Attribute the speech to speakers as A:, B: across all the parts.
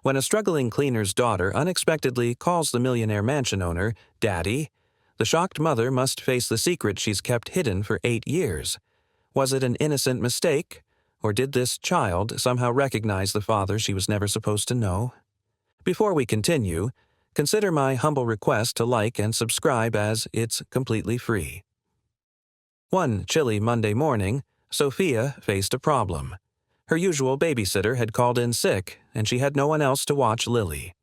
A: When a struggling cleaner's daughter unexpectedly calls the millionaire mansion owner Daddy, the shocked mother must face the secret she's kept hidden for 8 years. Was it an innocent mistake, or did this child somehow recognize the father she was never supposed to know? Before we continue, consider my humble request to like and subscribe, as it's completely free. One chilly Monday morning, Sophia faced a problem. Her usual babysitter had called in sick, and she had no one else to watch Lily.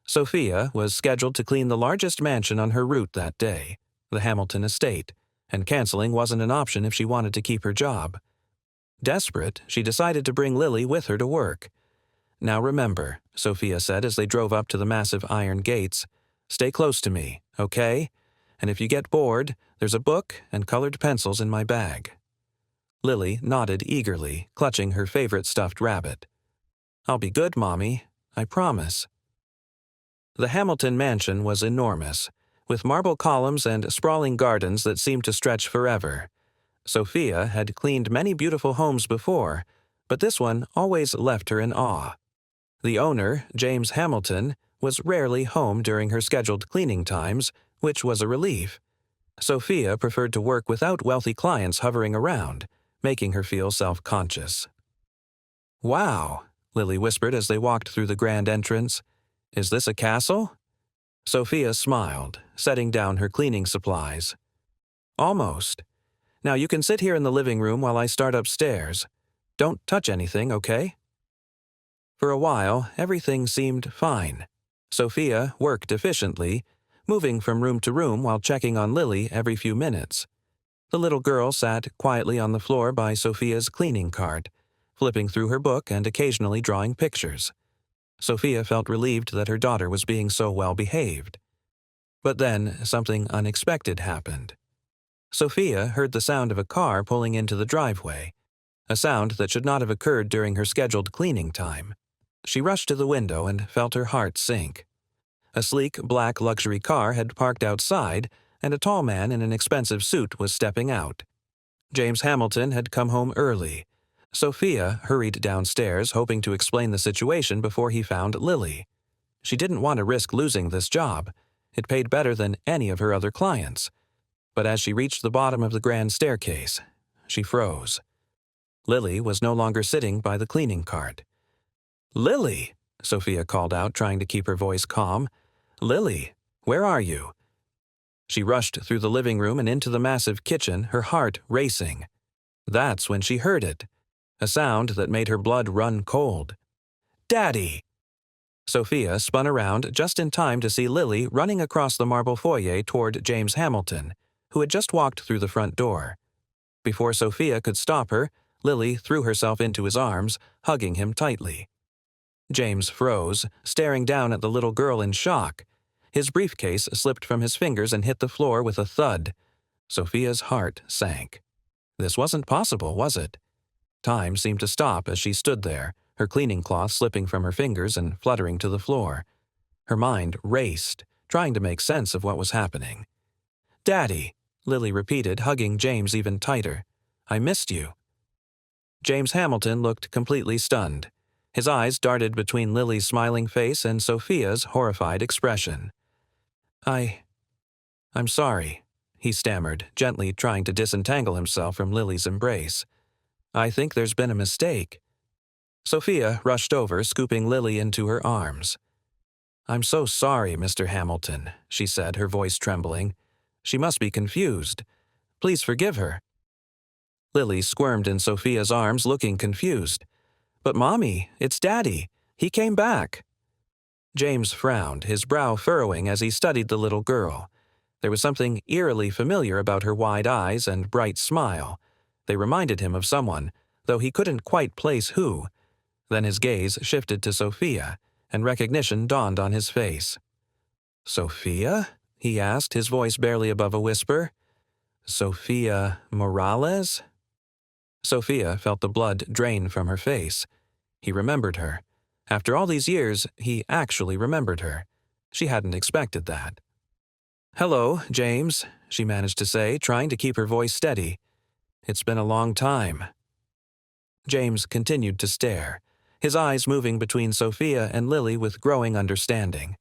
A: Sophia was scheduled to clean the largest mansion on her route that day, the Hamilton estate, and canceling wasn't an option if she wanted to keep her job. Desperate, she decided to bring Lily with her to work. "Now remember," Sophia said as they drove up to the massive iron gates, "stay close to me, okay? And if you get bored, there's a book and colored pencils in my bag." Lily nodded eagerly, clutching her favorite stuffed rabbit. "I'll be good, Mommy. I promise." The Hamilton mansion was enormous, with marble columns and sprawling gardens that seemed to stretch forever. Sophia had cleaned many beautiful homes before, but this one always left her in awe. The owner, James Hamilton, was rarely home during her scheduled cleaning times, which was a relief. Sophia preferred to work without wealthy clients hovering around, making her feel self-conscious. "Wow," Lily whispered as they walked through the grand entrance. "Is this a castle?" Sophia smiled, setting down her cleaning supplies. "Almost. Now you can sit here in the living room while I start upstairs. Don't touch anything, okay?" For a while, everything seemed fine. Sophia worked efficiently, moving from room to room while checking on Lily every few minutes. The little girl sat quietly on the floor by Sophia's cleaning cart, flipping through her book and occasionally drawing pictures. Sophia felt relieved that her daughter was being so well behaved. But then something unexpected happened. Sophia heard the sound of a car pulling into the driveway, a sound that should not have occurred during her scheduled cleaning time. She rushed to the window and felt her heart sink. A sleek black luxury car had parked outside, and a tall man in an expensive suit was stepping out. James Hamilton had come home early. Sophia hurried downstairs, hoping to explain the situation before he found Lily. She didn't want to risk losing this job. It paid better than any of her other clients. But as she reached the bottom of the grand staircase, she froze. Lily was no longer sitting by the cleaning cart. "Lily!" Sophia called out, trying to keep her voice calm. "Lily, where are you?" She rushed through the living room and into the massive kitchen, her heart racing. That's when she heard it, a sound that made her blood run cold. "Daddy!" Sophia spun around just in time to see Lily running across the marble foyer toward James Hamilton, who had just walked through the front door. Before Sophia could stop her, Lily threw herself into his arms, hugging him tightly. James froze, staring down at the little girl in shock. His briefcase slipped from his fingers and hit the floor with a thud. Sophia's heart sank. This wasn't possible, was it? Time seemed to stop as she stood there, her cleaning cloth slipping from her fingers and fluttering to the floor. Her mind raced, trying to make sense of what was happening. "Daddy," Lily repeated, hugging James even tighter. "I missed you." James Hamilton looked completely stunned. His eyes darted between Lily's smiling face and Sophia's horrified expression. I'm sorry," he stammered, gently trying to disentangle himself from Lily's embrace. "I think there's been a mistake." Sophia rushed over, scooping Lily into her arms. "I'm so sorry, Mr. Hamilton," she said, her voice trembling. "She must be confused. Please forgive her." Lily squirmed in Sophia's arms, looking confused. "But Mommy, it's Daddy. He came back." James frowned, his brow furrowing as he studied the little girl. There was something eerily familiar about her wide eyes and bright smile. They reminded him of someone, though he couldn't quite place who. Then his gaze shifted to Sophia, and recognition dawned on his face. "Sophia?" he asked, his voice barely above a whisper. "Sophia Morales?" Sophia felt the blood drain from her face. He remembered her. After all these years, he actually remembered her. She hadn't expected that. "Hello, James," she managed to say, trying to keep her voice steady. "It's been a long time." James continued to stare. his eyes moving between Sophia and Lily with growing understanding.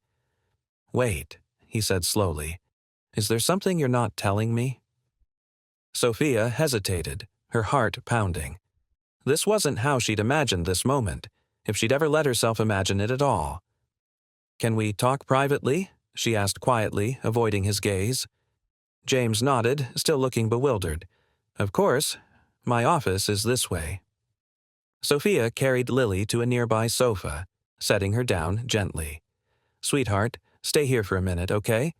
A: "Wait," he said slowly. "Is there something you're not telling me?" Sophia hesitated, her heart pounding. This wasn't how she'd imagined this moment, if she'd ever let herself imagine it at all. "Can we talk privately?" she asked quietly, avoiding his gaze. James nodded, still looking bewildered. "Of course. My office is this way." Sophia carried Lily to a nearby sofa, setting her down gently. "Sweetheart, stay here for a minute, okay?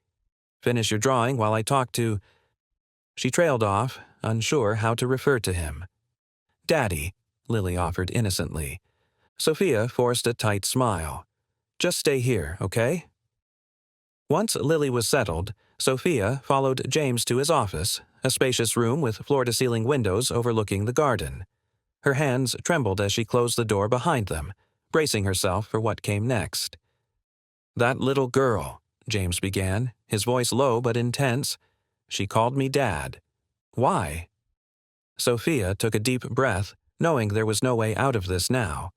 A: Finish your drawing while I talk to—" She trailed off, unsure how to refer to him. "Daddy," Lily offered innocently. Sophia forced a tight smile. "Just stay here, okay?" Once Lily was settled, Sophia followed James to his office, a spacious room with floor-to-ceiling windows overlooking the garden. Her hands trembled as she closed the door behind them, bracing herself for what came next. "That little girl," James began, his voice low but intense. "She called me Dad. Why?" Sophia took a deep breath, knowing there was no way out of this now.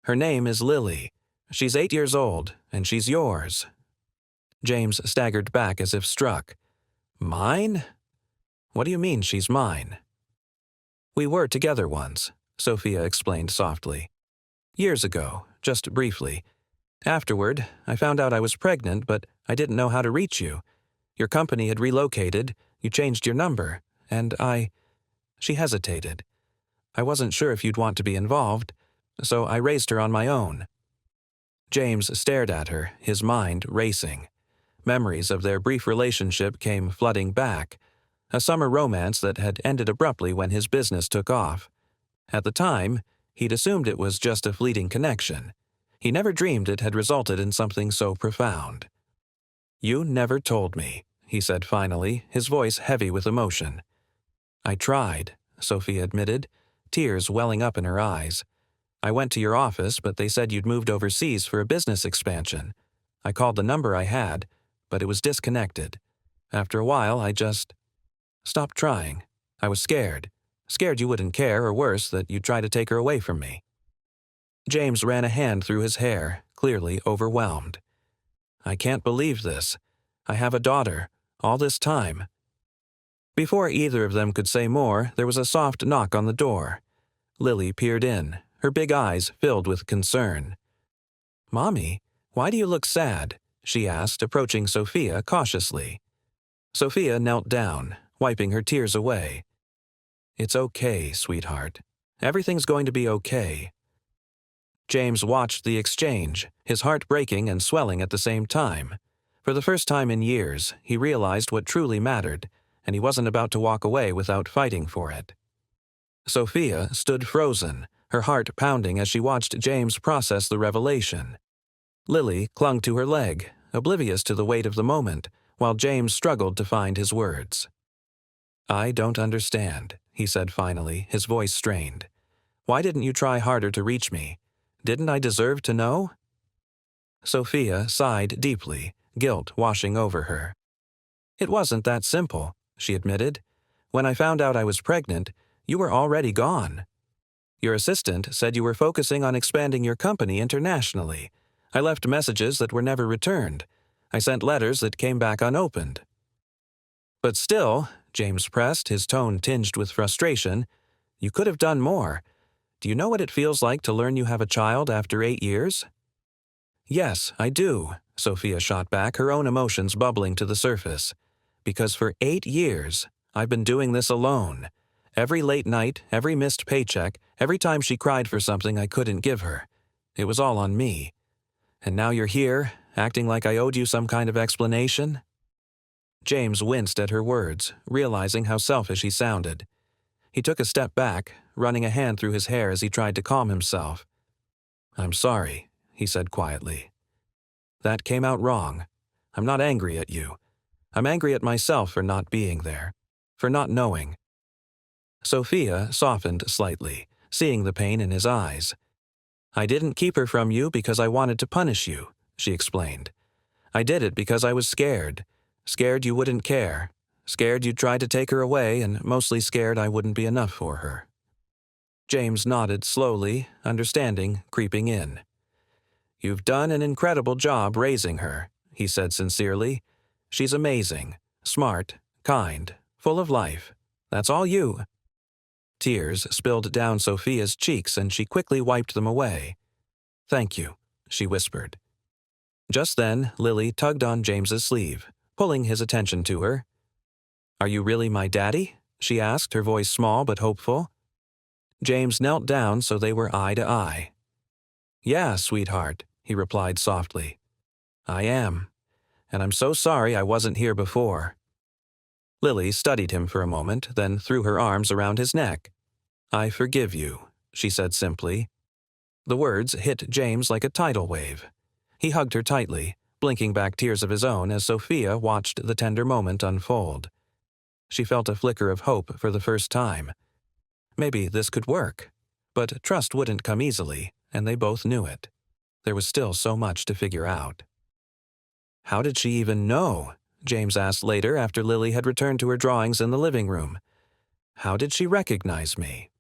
A: "Her name is Lily. She's 8 years old, and she's yours." James staggered back as if struck. "Mine? What do you mean she's mine?" "We were together once," Sophia explained softly. "Years ago, just briefly. Afterward, I found out I was pregnant, but I didn't know how to reach you. Your company had relocated, you changed your number, and I—" She hesitated. "I wasn't sure if you'd want to be involved, so I raised her on my own." James stared at her, his mind racing. Memories of their brief relationship came flooding back, a summer romance that had ended abruptly when his business took off. At the time, he'd assumed it was just a fleeting connection. He never dreamed it had resulted in something so profound. "You never told me," he said finally, his voice heavy with emotion. "I tried," Sophia admitted, tears welling up in her eyes. "I went to your office, but they said you'd moved overseas for a business expansion. I called the number I had, but it was disconnected. After a while, I just stopped trying. I was scared. Scared you wouldn't care, or worse, that you'd try to take her away from me." James ran a hand through his hair, clearly overwhelmed. "I can't believe this. I have a daughter. All this time." Before either of them could say more, there was a soft knock on the door. Lily peered in, her big eyes filled with concern. "Mommy, why do you look sad?" she asked, approaching Sophia cautiously. Sophia knelt down, wiping her tears away. "It's okay, sweetheart. Everything's going to be okay." James watched the exchange, his heart breaking and swelling at the same time. For the first time in years, he realized what truly mattered, and he wasn't about to walk away without fighting for it. Sophia stood frozen, her heart pounding as she watched James process the revelation. Lily clung to her leg, oblivious to the weight of the moment, while James struggled to find his words. "I don't understand," he said finally, his voice strained. "Why didn't you try harder to reach me? Didn't I deserve to know?" Sophia sighed deeply, guilt washing over her. "It wasn't that simple," she admitted. "When I found out I was pregnant, you were already gone. Your assistant said you were focusing on expanding your company internationally. I left messages that were never returned. I sent letters that came back unopened." "But still," James pressed, his tone tinged with frustration, "you could have done more. Do you know what it feels like to learn you have a child after 8 years?" "Yes, I do," Sophia shot back, her own emotions bubbling to the surface. "Because for 8 years, I've been doing this alone. Every late night, every missed paycheck, every time she cried for something I couldn't give her. It was all on me. And now you're here, acting like I owed you some kind of explanation?" James winced at her words, realizing how selfish he sounded. He took a step back, running a hand through his hair as he tried to calm himself. "I'm sorry," he said quietly. "That came out wrong. I'm not angry at you. I'm angry at myself for not being there, for not knowing." Sophia softened slightly, seeing the pain in his eyes. "I didn't keep her from you because I wanted to punish you," she explained. "I did it because I was scared. Scared you wouldn't care. Scared you'd try to take her away, and mostly scared I wouldn't be enough for her." James nodded slowly, understanding creeping in. "You've done an incredible job raising her," he said sincerely. "She's amazing, smart, kind, full of life. That's all you." Tears spilled down Sophia's cheeks and she quickly wiped them away. "Thank you," she whispered. Just then, Lily tugged on James's sleeve, pulling his attention to her. "Are you really my daddy?" she asked, her voice small but hopeful. James knelt down so they were eye to eye. "Yeah, sweetheart," he replied softly. "I am, and I'm so sorry I wasn't here before." Lily studied him for a moment, then threw her arms around his neck. "I forgive you," she said simply. The words hit James like a tidal wave. He hugged her tightly, blinking back tears of his own as Sophia watched the tender moment unfold. She felt a flicker of hope for the first time. Maybe this could work. But trust wouldn't come easily, and they both knew it. There was still so much to figure out. "How did she even know?" James asked later after Lily had returned to her drawings in the living room. "How did she recognize me?"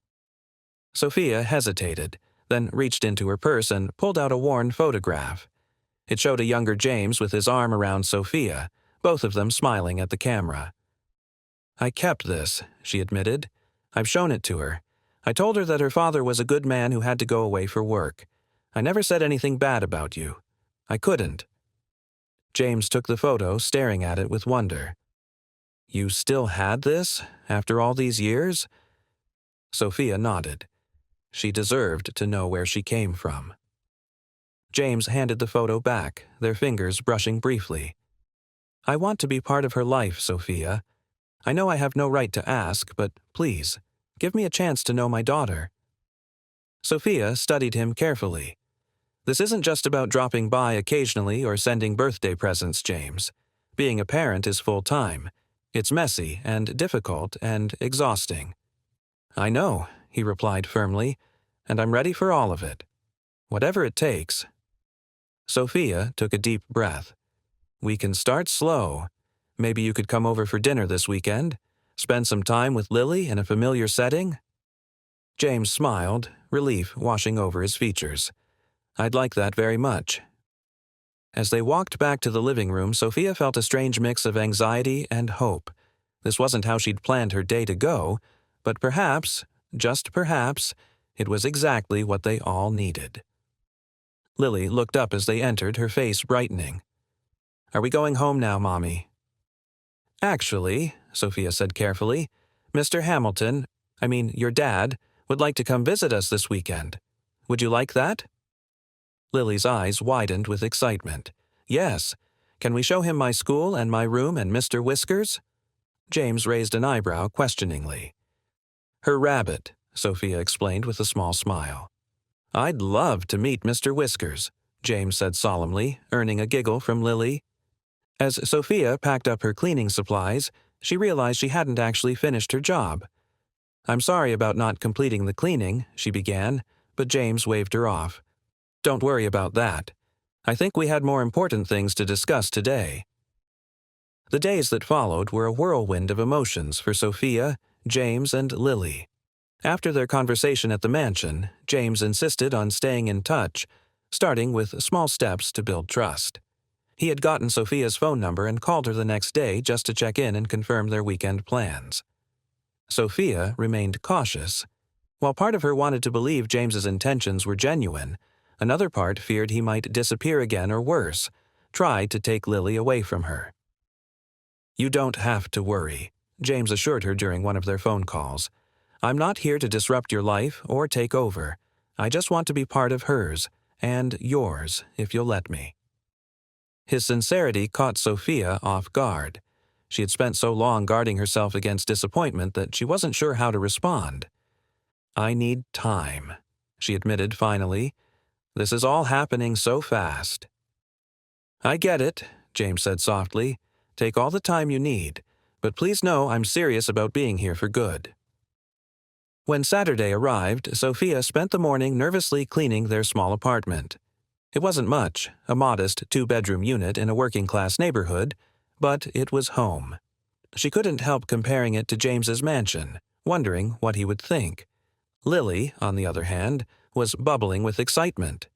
A: Sophia hesitated, then reached into her purse and pulled out a worn photograph. It showed a younger James with his arm around Sophia, both of them smiling at the camera. "I kept this," she admitted. "I've shown it to her. I told her that her father was a good man who had to go away for work. I never said anything bad about you. I couldn't." James took the photo, staring at it with wonder. "You still had this, after all these years?" Sophia nodded. She deserved to know where she came from. James handed the photo back, their fingers brushing briefly. "I want to be part of her life, Sophia. I know I have no right to ask, but please, give me a chance to know my daughter." Sophia studied him carefully. "This isn't just about dropping by occasionally or sending birthday presents, James. Being a parent is full-time. It's messy and difficult and exhausting." "I know," he replied firmly, "and I'm ready for all of it. Whatever it takes." Sophia took a deep breath. "We can start slow. Maybe you could come over for dinner this weekend? Spend some time with Lily in a familiar setting?" James smiled, relief washing over his features. "I'd like that very much." As they walked back to the living room, Sophia felt a strange mix of anxiety and hope. This wasn't how she'd planned her day to go, but perhaps, just perhaps, it was exactly what they all needed. Lily looked up as they entered, her face brightening. "Are we going home now, Mommy?" "Actually," Sophia said carefully, "Mr. Hamilton, your dad, would like to come visit us this weekend. Would you like that?" Lily's eyes widened with excitement. "Yes. Can we show him my school and my room and Mr. Whiskers?" James raised an eyebrow questioningly. "Her rabbit," Sophia explained with a small smile. "I'd love to meet Mr. Whiskers," James said solemnly, earning a giggle from Lily. As Sophia packed up her cleaning supplies, she realized she hadn't actually finished her job. "I'm sorry about not completing the cleaning," she began, but James waved her off. "Don't worry about that. I think we had more important things to discuss today." The days that followed were a whirlwind of emotions for Sophia, James, and Lily. After their conversation at the mansion, James insisted on staying in touch, starting with small steps to build trust. He had gotten Sophia's phone number and called her the next day just to check in and confirm their weekend plans. Sophia remained cautious. While part of her wanted to believe James's intentions were genuine, another part feared he might disappear again or worse, try to take Lily away from her. "You don't have to worry," James assured her during one of their phone calls. "I'm not here to disrupt your life or take over. I just want to be part of hers, and yours, if you'll let me." His sincerity caught Sophia off guard. She had spent so long guarding herself against disappointment that she wasn't sure how to respond. "I need time," she admitted finally. "This is all happening so fast." "I get it," James said softly. "Take all the time you need, but please know I'm serious about being here for good." When Saturday arrived, Sophia spent the morning nervously cleaning their small apartment. It wasn't much, a modest 2-bedroom unit in a working-class neighborhood, but it was home. She couldn't help comparing it to James's mansion, wondering what he would think. Lily, on the other hand, was bubbling with excitement.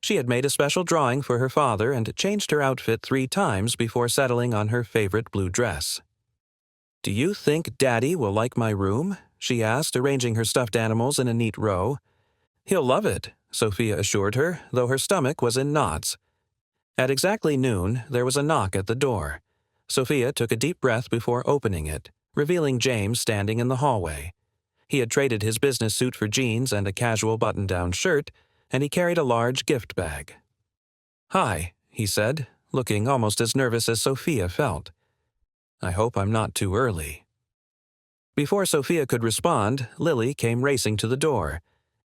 A: She had made a special drawing for her father and changed her outfit 3 times before settling on her favorite blue dress. "Do you think Daddy will like my room?" she asked, arranging her stuffed animals in a neat row. "He'll love it," Sophia assured her, though her stomach was in knots. At exactly noon, there was a knock at the door. Sophia took a deep breath before opening it, revealing James standing in the hallway. He had traded his business suit for jeans and a casual button-down shirt, and he carried a large gift bag. "Hi," he said, looking almost as nervous as Sophia felt. "I hope I'm not too early." Before Sophia could respond, Lily came racing to the door.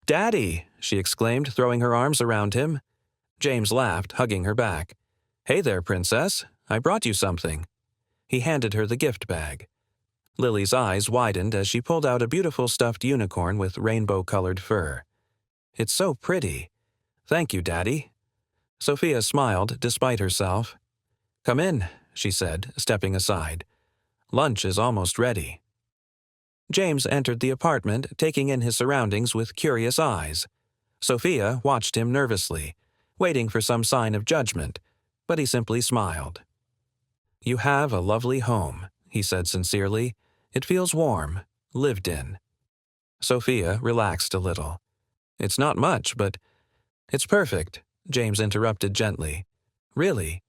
A: "Daddy!" she exclaimed, throwing her arms around him. James laughed, hugging her back. "Hey there, princess. I brought you something." He handed her the gift bag. Lily's eyes widened as she pulled out a beautiful stuffed unicorn with rainbow-colored fur. "It's so pretty. Thank you, Daddy." Sophia smiled despite herself. "Come in," she said, stepping aside. "Lunch is almost ready." James entered the apartment, taking in his surroundings with curious eyes. Sophia watched him nervously, waiting for some sign of judgment, but he simply smiled. "You have a lovely home," he said sincerely. "It feels warm, lived in." Sophia relaxed a little. "It's not much, but—" "It's perfect," James interrupted gently. "Really?"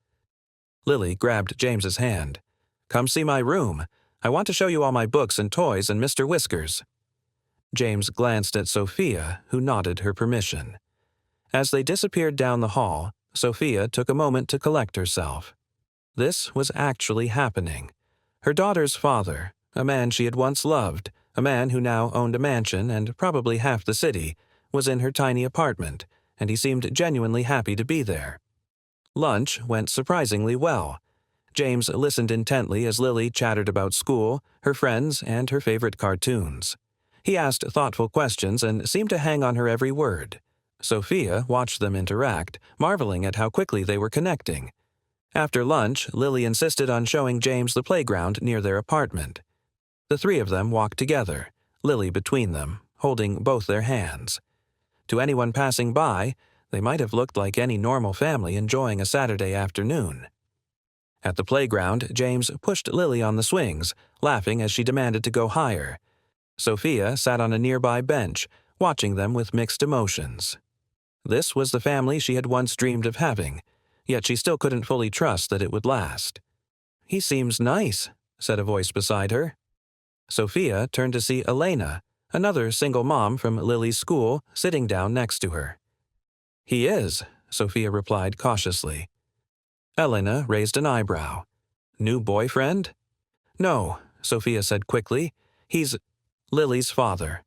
A: Lily grabbed James's hand. "Come see my room. I want to show you all my books and toys and Mr. Whiskers." James glanced at Sophia, who nodded her permission. As they disappeared down the hall, Sophia took a moment to collect herself. This was actually happening. Her daughter's father, a man she had once loved, a man who now owned a mansion and probably half the city, was in her tiny apartment, and he seemed genuinely happy to be there. Lunch went surprisingly well. James listened intently as Lily chattered about school, her friends, and her favorite cartoons. He asked thoughtful questions and seemed to hang on her every word. Sophia watched them interact, marveling at how quickly they were connecting. After lunch, Lily insisted on showing James the playground near their apartment. The 3 of them walked together, Lily between them, holding both their hands. To anyone passing by, they might have looked like any normal family enjoying a Saturday afternoon. At the playground, James pushed Lily on the swings, laughing as she demanded to go higher. Sophia sat on a nearby bench, watching them with mixed emotions. This was the family she had once dreamed of having, yet she still couldn't fully trust that it would last. "He seems nice," said a voice beside her. Sophia turned to see Elena, another single mom from Lily's school, sitting down next to her. "He is," Sophia replied cautiously. Elena raised an eyebrow. "New boyfriend?" "No," Sophia said quickly. "He's Lily's father."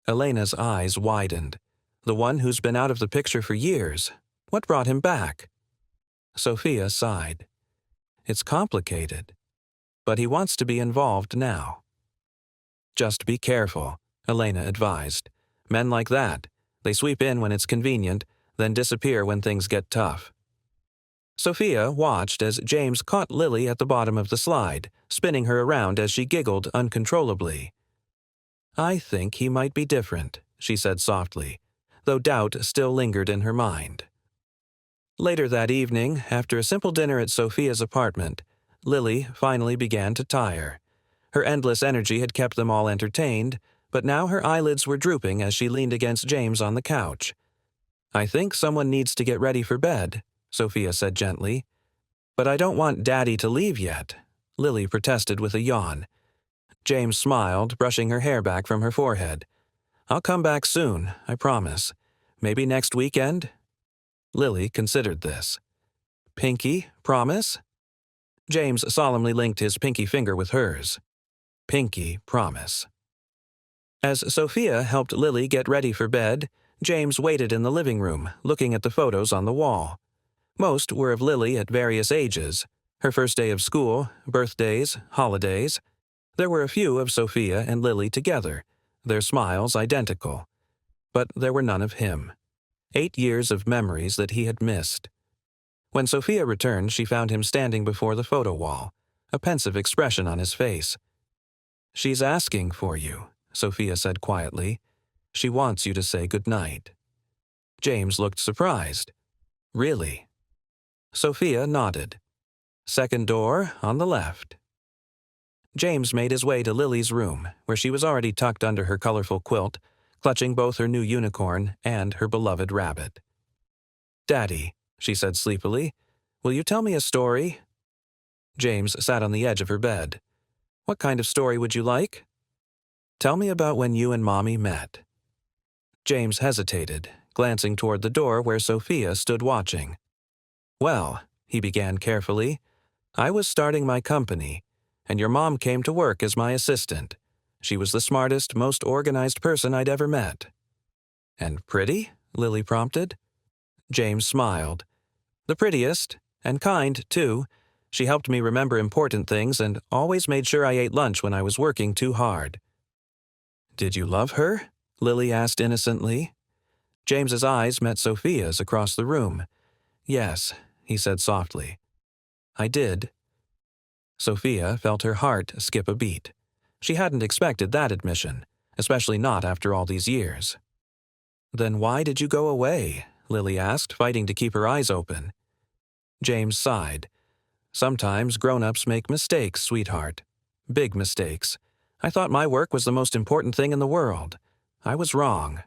A: Elena's eyes widened. "The one who's been out of the picture for years. What brought him back?" Sophia sighed. "It's complicated. But he wants to be involved now." "Just be careful," Elena advised. "Men like that, they sweep in when it's convenient, then disappear when things get tough." Sophia watched as James caught Lily at the bottom of the slide, spinning her around as she giggled uncontrollably. "I think he might be different," she said softly, though doubt still lingered in her mind. Later that evening, after a simple dinner at Sophia's apartment, Lily finally began to tire. Her endless energy had kept them all entertained, but now her eyelids were drooping as she leaned against James on the couch. "I think someone needs to get ready for bed," Sophia said gently. "But I don't want Daddy to leave yet," Lily protested with a yawn. James smiled, brushing her hair back from her forehead. "I'll come back soon, I promise. Maybe next weekend?" Lily considered this. "Pinky, promise?" James solemnly linked his pinky finger with hers. "Pinky, promise." As Sophia helped Lily get ready for bed, James waited in the living room, looking at the photos on the wall. Most were of Lily at various ages, her first day of school, birthdays, holidays. There were a few of Sophia and Lily together, their smiles identical. But there were none of him. 8 years of memories that he had missed. When Sophia returned, she found him standing before the photo wall, a pensive expression on his face. "She's asking for you," Sophia said quietly. She wants you to say goodnight." James looked surprised. "Really?" Sophia nodded. "Second door on the left." James made his way to Lily's room, where she was already tucked under her colorful quilt, clutching both her new unicorn and her beloved rabbit. "Daddy," she said sleepily, "will you tell me a story?" James sat on the edge of her bed. "What kind of story would you like?" "Tell me about when you and Mommy met." James hesitated, glancing toward the door where Sophia stood watching. "Well," he began carefully, "I was starting my company, and your mom came to work as my assistant. She was the smartest, most organized person I'd ever met." "And pretty?" Lily prompted. James smiled. "The prettiest, and kind, too. She helped me remember important things and always made sure I ate lunch when I was working too hard." "Did you love her?" Lily asked innocently. James's eyes met Sophia's across the room. "Yes," he said softly. "I did." Sophia felt her heart skip a beat. She hadn't expected that admission, especially not after all these years. "Then why did you go away?" Lily asked, fighting to keep her eyes open. James sighed. "Sometimes grown-ups make mistakes, sweetheart. Big mistakes. I thought my work was the most important thing in the world. I was wrong."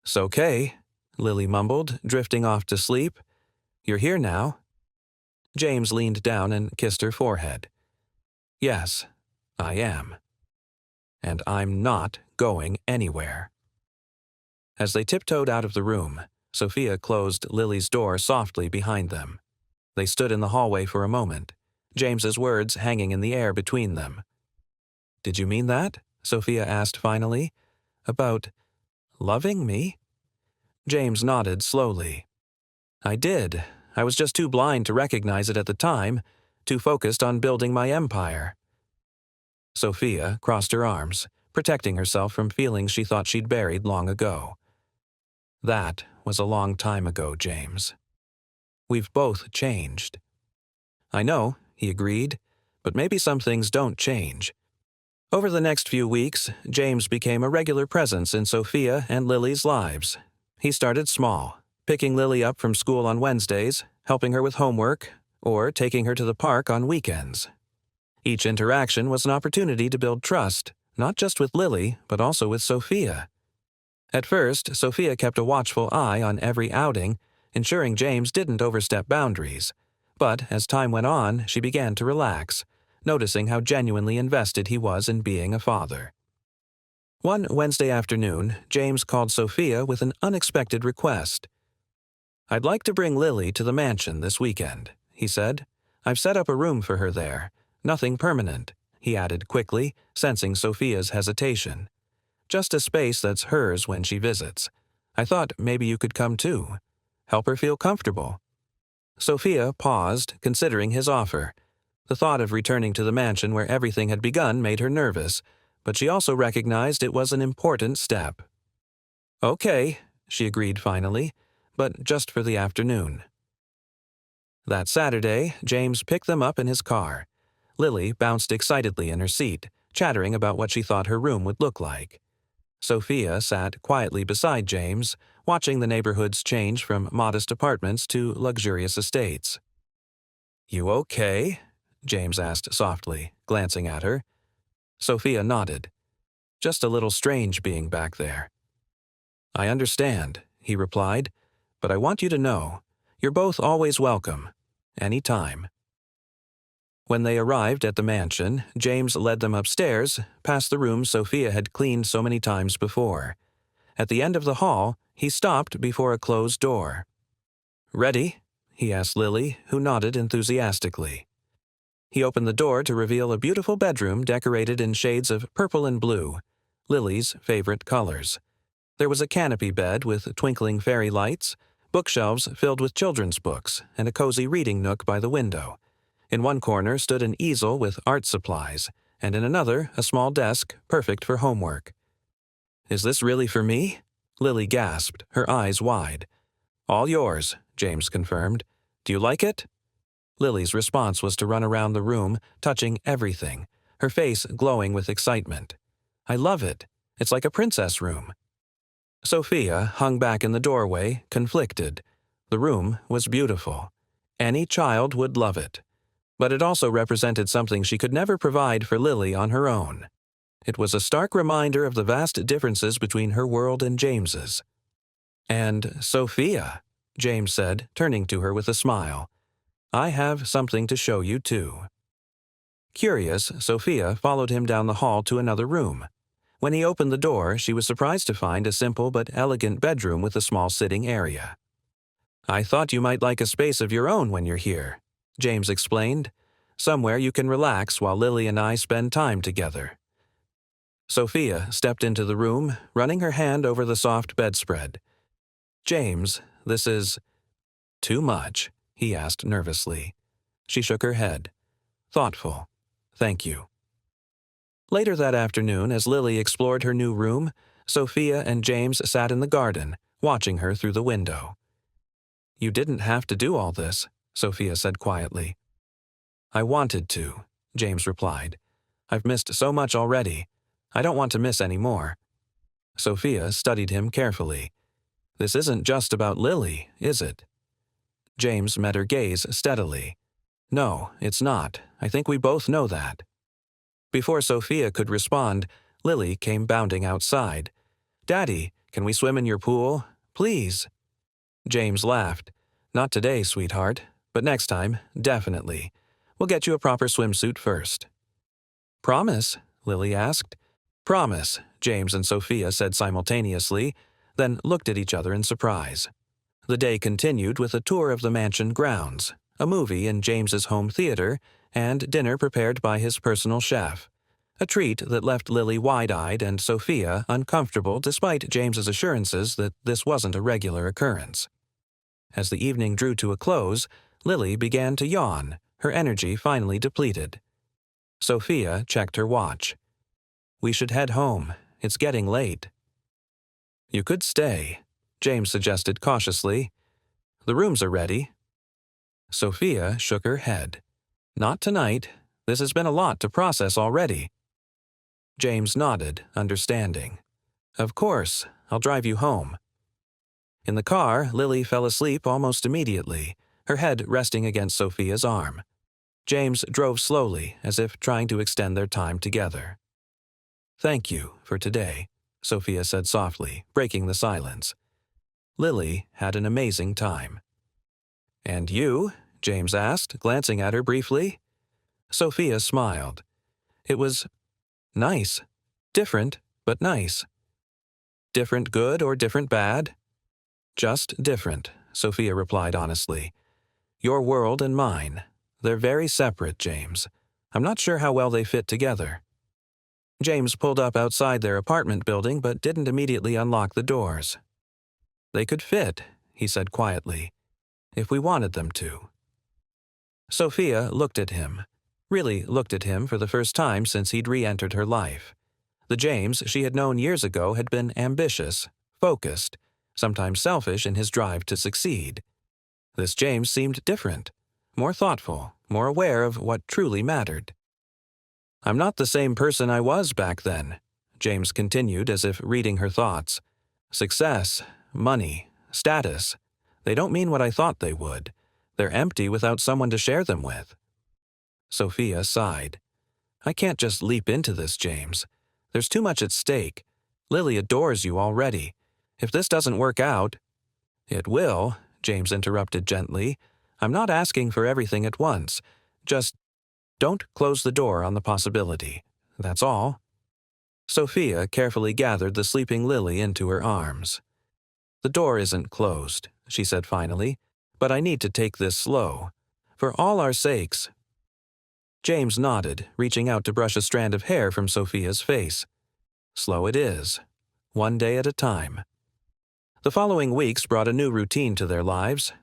A: "'S okay," Lily mumbled, drifting off to sleep. "You're here now." James leaned down and kissed her forehead. "Yes, I am. And I'm not going anywhere." As they tiptoed out of the room, Sophia closed Lily's door softly behind them. They stood in the hallway for a moment, James's words hanging in the air between them. "Did you mean that?" Sophia asked finally. "About loving me?" James nodded slowly. "I did. I was just too blind to recognize it at the time, too focused on building my empire." Sophia crossed her arms, protecting herself from feelings she thought she'd buried long ago. "That was a long time ago, James. We've both changed." "I know," he agreed, "but maybe some things don't change." Over the next few weeks, James became a regular presence in Sophia and Lily's lives. He started small, picking Lily up from school on Wednesdays, helping her with homework, or taking her to the park on weekends. Each interaction was an opportunity to build trust, not just with Lily, but also with Sophia. At first, Sophia kept a watchful eye on every outing, ensuring James didn't overstep boundaries. But as time went on, she began to relax, noticing how genuinely invested he was in being a father. One Wednesday afternoon, James called Sophia with an unexpected request. "I'd like to bring Lily to the mansion this weekend," he said. "I've set up a room for her there. Nothing permanent," he added quickly, sensing Sophia's hesitation. "Just a space that's hers when she visits. I thought maybe you could come too. Help her feel comfortable." Sophia paused, considering his offer. The thought of returning to the mansion where everything had begun made her nervous, but she also recognized it was an important step. "Okay," she agreed finally, "but just for the afternoon." That Saturday, James picked them up in his car. Lily bounced excitedly in her seat, chattering about what she thought her room would look like. Sophia sat quietly beside James, watching the neighborhoods change from modest apartments to luxurious estates. "You okay?" James asked softly, glancing at her. Sophia nodded. "Just a little strange being back there." "I understand," he replied, "but I want you to know, you're both always welcome. Any time." When they arrived at the mansion, James led them upstairs, past the room Sophia had cleaned so many times before. At the end of the hall, he stopped before a closed door. "Ready?" he asked Lily, who nodded enthusiastically. He opened the door to reveal a beautiful bedroom decorated in shades of purple and blue, Lily's favorite colors. There was a canopy bed with twinkling fairy lights, bookshelves filled with children's books, and a cozy reading nook by the window. In one corner stood an easel with art supplies, and in another a small desk perfect for homework. "Is this really for me?" Lily gasped, her eyes wide. "All yours," James confirmed. "Do you like it?" Lily's response was to run around the room, touching everything, her face glowing with excitement. "I love it. It's like a princess room." Sophia hung back in the doorway, conflicted. The room was beautiful. Any child would love it. But it also represented something she could never provide for Lily on her own. It was a stark reminder of the vast differences between her world and James's. "And Sophia," James said, turning to her with a smile, "I have something to show you too." Curious, Sophia followed him down the hall to another room. When he opened the door, she was surprised to find a simple but elegant bedroom with a small sitting area. "I thought you might like a space of your own when you're here," James explained. "Somewhere you can relax while Lily and I spend time together." Sophia stepped into the room, running her hand over the soft bedspread. "James, this is too much," he asked nervously. She shook her head. "Thoughtful. Thank you." Later that afternoon, as Lily explored her new room, Sophia and James sat in the garden, watching her through the window. "You didn't have to do all this," Sophia said quietly. "I wanted to," James replied. "I've missed so much already. I don't want to miss any more." Sophia studied him carefully. "This isn't just about Lily, is it?" James met her gaze steadily. "No, it's not. I think we both know that." Before Sophia could respond, Lily came bounding outside. "Daddy, can we swim in your pool? Please." James laughed. "Not today, sweetheart, but next time, definitely. We'll get you a proper swimsuit first." "Promise?" Lily asked. "Promise," James and Sophia said simultaneously, then looked at each other in surprise. The day continued with a tour of the mansion grounds, a movie in James's home theater, and dinner prepared by his personal chef. A treat that left Lily wide-eyed and Sophia uncomfortable despite James's assurances that this wasn't a regular occurrence. As the evening drew to a close, Lily began to yawn, her energy finally depleted. Sophia checked her watch. "We should head home. It's getting late." "You could stay," James suggested cautiously. "The rooms are ready." Sophia shook her head. "Not tonight. This has been a lot to process already." James nodded, understanding. "Of course, I'll drive you home." In the car, Lily fell asleep almost immediately, her head resting against Sophia's arm. James drove slowly, as if trying to extend their time together. "Thank you for today," Sophia said softly, breaking the silence. Lily had an amazing time. "And you?" James asked, glancing at her briefly. Sophia smiled. "It was nice. Different, but nice." "Different good or different bad?" "Just different," Sophia replied honestly. "Your world and mine. They're very separate, James. I'm not sure how well they fit together." James pulled up outside their apartment building but didn't immediately unlock the doors. "They could fit," he said quietly, "if we wanted them to." Sophia looked at him. Really looked at him for the first time since he'd re-entered her life. The James she had known years ago had been ambitious, focused, sometimes selfish in his drive to succeed. This James seemed different, more thoughtful, more aware of what truly mattered. "I'm not the same person I was back then," James continued as if reading her thoughts. "Success, money, status, they don't mean what I thought they would. They're empty without someone to share them with." Sophia sighed. "I can't just leap into this, James. There's too much at stake. Lily adores you already. If this doesn't work out—" "It will," James interrupted gently. "I'm not asking for everything at once. Just don't close the door on the possibility. That's all." Sophia carefully gathered the sleeping Lily into her arms. "The door isn't closed," she said finally, "but I need to take this slow. For all our sakes." James nodded, reaching out to brush a strand of hair from Sophia's face. "Slow it is. One day at a time." The following weeks brought a new routine to their lives.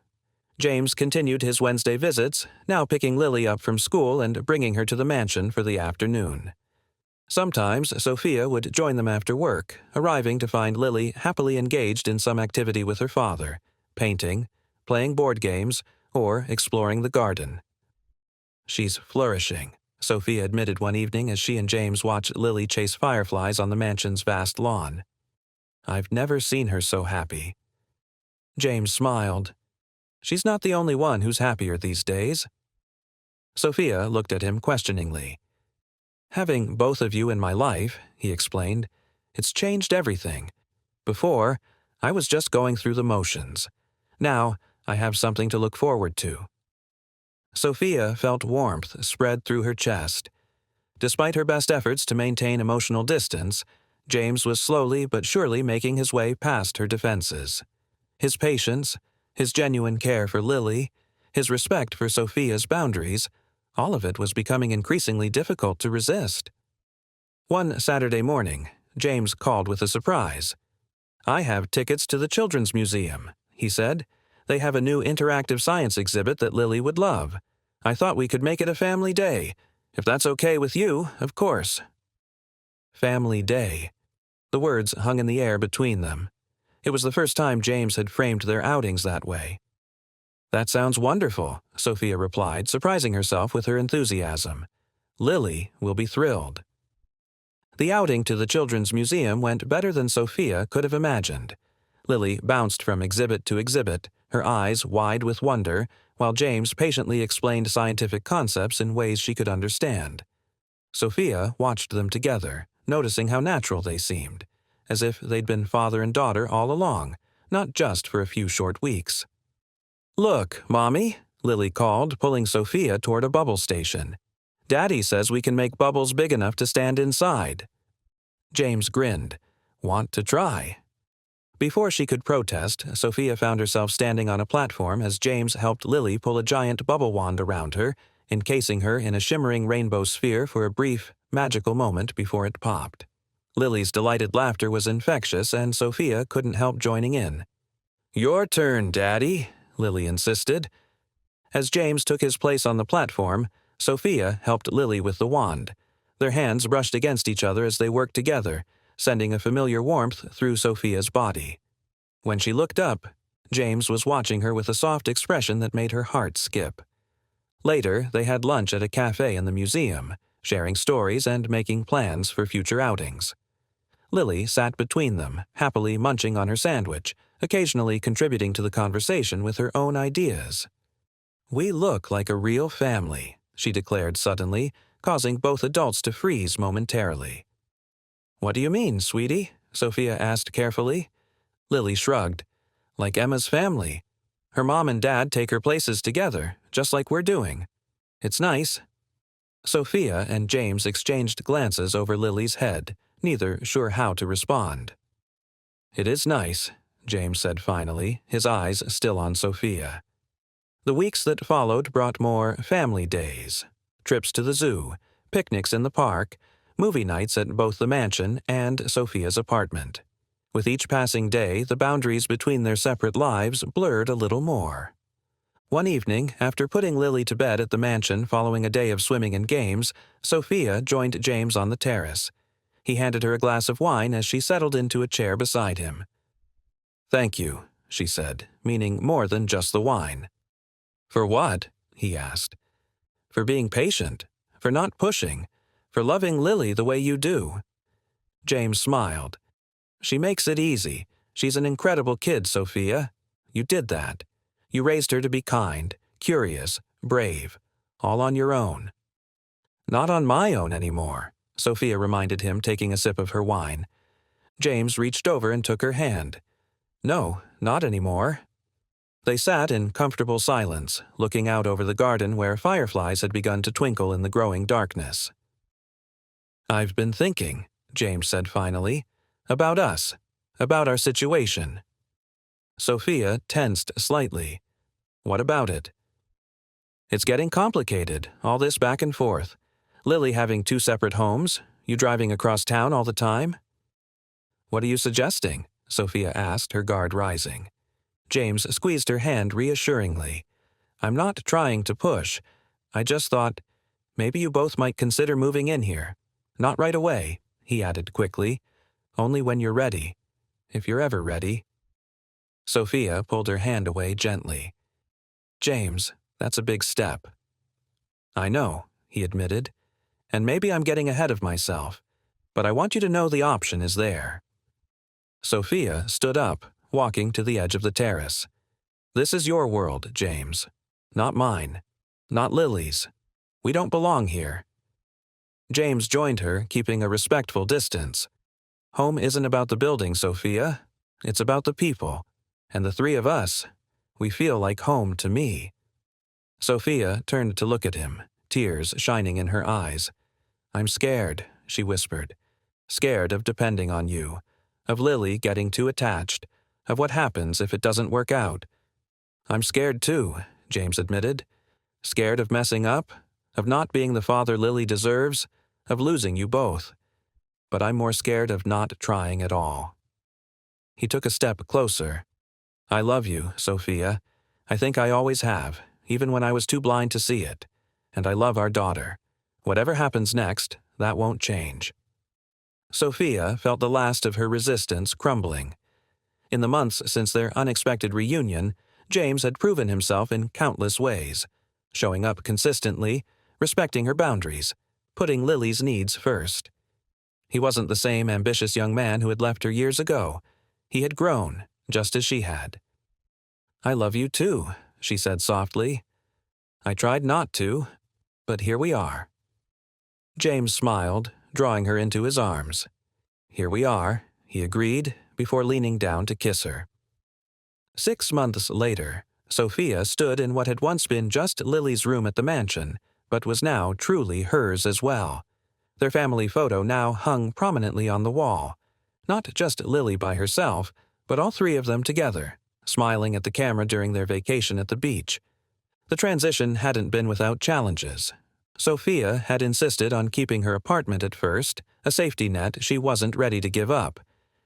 A: James continued his Wednesday visits, now picking Lily up from school and bringing her to the mansion for the afternoon. Sometimes Sophia would join them after work, arriving to find Lily happily engaged in some activity with her father, painting, playing board games, or exploring the garden. "She's flourishing," Sophia admitted one evening as she and James watched Lily chase fireflies on the mansion's vast lawn. I've never seen her so happy." James smiled. "She's not the only one who's happier these days." Sophia looked at him questioningly. "Having both of you in my life," he explained, "it's changed everything. Before, I was just going through the motions. Now, I have something to look forward to." Sophia felt warmth spread through her chest. Despite her best efforts to maintain emotional distance, James was slowly but surely making his way past her defenses. His patience, his genuine care for Lily, his respect for Sophia's boundaries, all of it was becoming increasingly difficult to resist. One Saturday morning, James called with a surprise. "I have tickets to the Children's Museum," he said. "They have a new interactive science exhibit that Lily would love. I thought we could make it a family day. If that's okay with you, of course." Family day. The words hung in the air between them. It was the first time James had framed their outings that way. "That sounds wonderful," Sophia replied, surprising herself with her enthusiasm. "Lily will be thrilled." The outing to the Children's Museum went better than Sophia could have imagined. Lily bounced from exhibit to exhibit, her eyes wide with wonder, while James patiently explained scientific concepts in ways she could understand. Sophia watched them together, noticing how natural they seemed, as if they'd been father and daughter all along, not just for a few short weeks. "Look, Mommy," Lily called, pulling Sophia toward a bubble station. "Daddy says we can make bubbles big enough to stand inside." James grinned. "Want to try?" Before she could protest, Sophia found herself standing on a platform as James helped Lily pull a giant bubble wand around her, encasing her in a shimmering rainbow sphere for a brief, magical moment before it popped. Lily's delighted laughter was infectious, and Sophia couldn't help joining in. "Your turn, Daddy," Lily insisted. As James took his place on the platform, Sophia helped Lily with the wand. Their hands brushed against each other as they worked together, sending a familiar warmth through Sophia's body. When she looked up, James was watching her with a soft expression that made her heart skip. Later, they had lunch at a cafe in the museum, sharing stories and making plans for future outings. Lily sat between them, happily munching on her sandwich, occasionally contributing to the conversation with her own ideas. "We look like a real family," she declared suddenly, causing both adults to freeze momentarily. "What do you mean, sweetie?" Sophia asked carefully. Lily shrugged. "Like Emma's family. Her mom and dad take her places together, just like we're doing. It's nice." Sophia and James exchanged glances over Lily's head, neither sure how to respond. "It is nice," James said finally, his eyes still on Sophia. The weeks that followed brought more family days, trips to the zoo, picnics in the park, movie nights at both the mansion and Sophia's apartment. With each passing day, the boundaries between their separate lives blurred a little more. One evening, after putting Lily to bed at the mansion following a day of swimming and games, Sophia joined James on the terrace. He handed her a glass of wine as she settled into a chair beside him. "Thank you," she said, meaning more than just the wine. "For what?" he asked. "For being patient, for not pushing, for loving Lily the way you do." James smiled. "She makes it easy. She's an incredible kid, Sophia. You did that. You raised her to be kind, curious, brave, all on your own." "Not on my own anymore," Sophia reminded him, taking a sip of her wine. James reached over and took her hand. "No, not anymore." They sat in comfortable silence, looking out over the garden where fireflies had begun to twinkle in the growing darkness. "I've been thinking," James said finally, "about us, about our situation." Sophia tensed slightly. "What about it?" "It's getting complicated, all this back and forth. Lily having two separate homes, you driving across town all the time." "What are you suggesting?" Sophia asked, her guard rising. James squeezed her hand reassuringly. "I'm not trying to push. I just thought, maybe you both might consider moving in here. Not right away," he added quickly. "Only when you're ready. If you're ever ready." Sophia pulled her hand away gently. "James, that's a big step." "I know," he admitted. "And maybe I'm getting ahead of myself. But I want you to know the option is there." Sophia stood up, walking to the edge of the terrace. This is your world, James. Not mine. Not Lily's. We don't belong here. James joined her, keeping a respectful distance. Home isn't about the building, Sophia. It's about the people. And the three of us, we feel like home to me. Sophia turned to look at him, tears shining in her eyes. I'm scared, she whispered. Scared of depending on you, of Lily getting too attached, of what happens if it doesn't work out. I'm scared too, James admitted. Scared of messing up, of not being the father Lily deserves, of losing you both. But I'm more scared of not trying at all. He took a step closer. I love you, Sophia. I think I always have, even when I was too blind to see it. And I love our daughter. Whatever happens next, that won't change. Sophia felt the last of her resistance crumbling. In the months since their unexpected reunion, James had proven himself in countless ways, showing up consistently, respecting her boundaries, putting Lily's needs first. He wasn't the same ambitious young man who had left her years ago. He had grown, just as she had. I love you too, she said softly. I tried not to, but here we are. James smiled, drawing her into his arms. Here we are, he agreed, before leaning down to kiss her. 6 months later, Sophia stood in what had once been just Lily's room at the mansion, but was now truly hers as well. Their family photo now hung prominently on the wall. Not just Lily by herself, but all three of them together, smiling at the camera during their vacation at the beach. The transition hadn't been without challenges. Sophia had insisted on keeping her apartment at first, a safety net she wasn't ready to give up.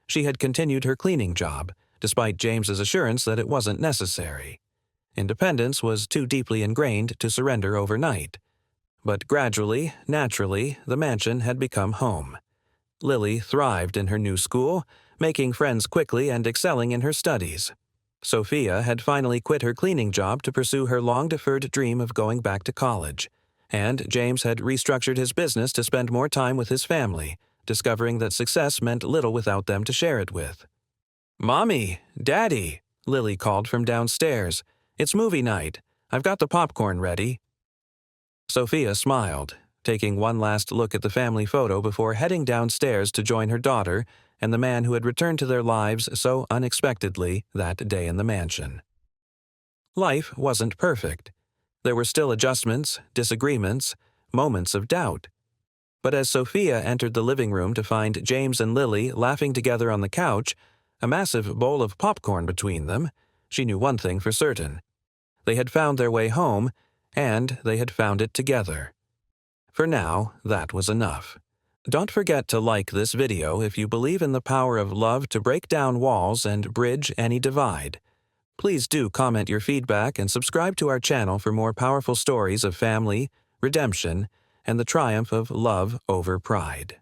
A: She had continued her cleaning job, despite James's assurance that it wasn't necessary. Independence was too deeply ingrained to surrender overnight. But gradually, naturally, the mansion had become home. Lily thrived in her new school, making friends quickly and excelling in her studies. Sophia had finally quit her cleaning job to pursue her long-deferred dream of going back to college. And James had restructured his business to spend more time with his family, discovering that success meant little without them to share it with. "Mommy! Daddy!" Lily called from downstairs. "It's movie night. I've got the popcorn ready." Sophia smiled, taking one last look at the family photo before heading downstairs to join her daughter and the man who had returned to their lives so unexpectedly that day in the mansion. Life wasn't perfect. There were still adjustments, disagreements, moments of doubt. But as Sophia entered the living room to find James and Lily laughing together on the couch, a massive bowl of popcorn between them, she knew one thing for certain. They had found their way home, and they had found it together. For now, that was enough. Don't forget to like this video if you believe in the power of love to break down walls and bridge any divide. Please do comment your feedback and subscribe to our channel for more powerful stories of family, redemption, and the triumph of love over pride.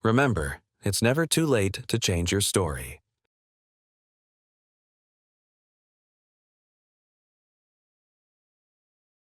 A: Remember, it's never too late to change your story.